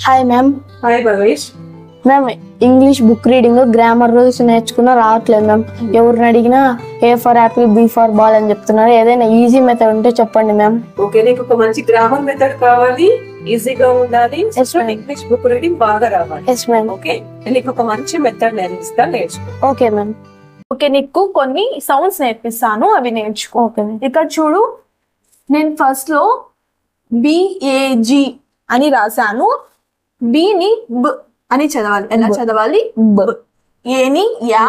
Hi ma'am. Hi Bhavesh. Ma'am English book reading grammar rules నేర్చుకున్నా రావట్లేదు ma'am. ఎవరిని అడిగినా A for apple B for ball అని చెప్తున్నారు. ఏదైనా ఈజీ మెథడ్ ఉంటే చెప్పండి మ్యామ్. ఓకే, నీకు ఒక మంచి గ్రామర్ మెథడ్ కావాలి, ఈజీగా ఉండాలి, ఇంగ్లీష్ బుక్ రీడింగ్ బాగా రావాలి. Yes ma'am. ఓకే, నీకు ఒక మంచి మెథడ్ నేర్పిస్తా, నేర్చుకో. Okay ma'am. ఓకే, నీకు కొన్ని సౌండ్స్ నేర్పిస్తాను, అవి నేర్చుకో. ఓకే. ఇక్కడ చూడు, నేను ఫస్ట్ లో బిఏజి అని రాశాను. బిని బ్ అని చదవాలి. ఎలా చదవాలి? బ్. ఏని యా,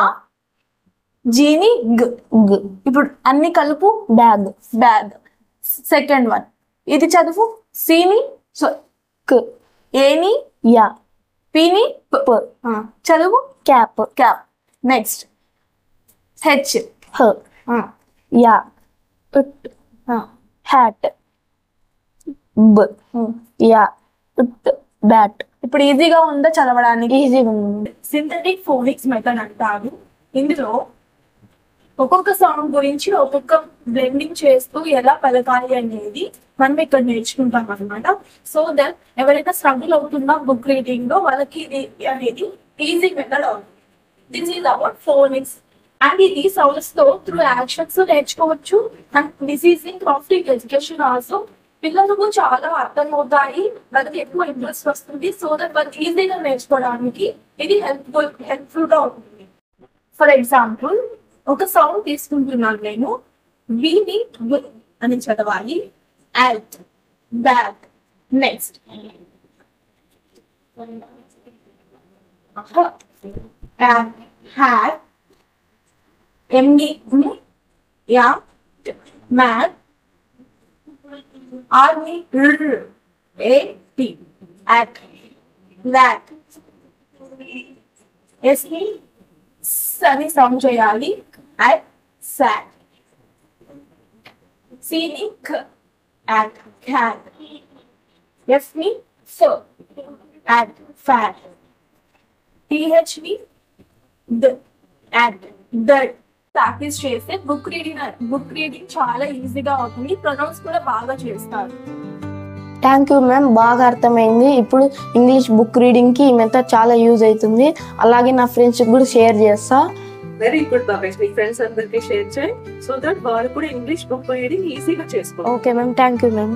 జీని గ్. గ్. ఇప్పుడు అన్ని కలుపు. బ్యాగ్. బ్యాగ్. సెకండ్ వన్ ఇది చదువు. సిని క్. ఏని యా. పిని ప. చదువు. క్యాప్. క్యాప్. Next H. హ. యా. ఉట్. హ్యాట్. బ్. యా. ఉట్. బ్యాట్. ఇప్పుడు ఈజీగా ఉందా చదవడానికి? ఈజీగా ఉంది. సింథటిక్ ఫోనిక్స్ మెథడ్ అంటారు. ఇందులో ఒక్కొక్క సౌండ్ గురించి ఒక్కొక్క బ్లెండింగ్ చేస్తూ ఎలా పలకాలి అనేది మనం ఇక్కడ నేర్చుకుంటాం అనమాట. సో దెన్ ఎవరైనా స్ట్రగుల్ అవుతున్నా బుక్ రీడింగ్ లో వాళ్ళకి ఇది అనేది ఈజీ మెథడ్ అవుతుంది. This is our phonics. And ఇది సౌండ్స్ తో త్రూ యాక్షన్స్ నేర్చుకోవచ్చు. And this is in crafting education also. పిల్లలకు చాలా అర్థమవుతాయి, వాళ్ళకి ఎక్కువ ఇంట్రెస్ట్ వస్తుంది. సో దట్ వాళ్ళు ఈజీగా నేర్చుకోవడానికి ఇది హెల్ప్ఫుల్ గా ఉంటుంది. ఫర్ ఎగ్జాంపుల్ ఒక సౌండ్ తీసుకుంటున్నాను నేను. వీని అని చదవాలి. యాట్. బ్యాగ్. Next hat. ఎండి యా. Mat. Army, A-T, at, that, S-E, అని సౌండ్ చేయాలి. at, sat, C-ni, k, at, cat, F-ni, f, at, fat, T-H-ni, d, at, that. Practice చేస్తే బుక్ రీడింగ్ చాలా ఈజీగా అవుతుంది. ప్రొనౌన్స్ కూడా బాగా చేస్తారు. థ్యాంక్ యూ మ్యామ్, బాగా అర్థమైంది. ఇప్పుడు ఇంగ్లీష్ బుక్ రీడింగ్ కి ఈ మెథడ్ చాలా యూజ్ అవుతుంది. అలాగే నా ఫ్రెండ్స్ కూడా షేర్ చేస్తా. వెరీ గుడ్ భవేష్, నీ ఫ్రెండ్స్ అందరికి షేర్ చేయి. సో దట్ వాళ్ళు కూడా ఇంగ్లీష్ బుక్ రీడింగ్ ఈజీగా చేసుకోవాలి. Okay ma'am, thank you ma'am.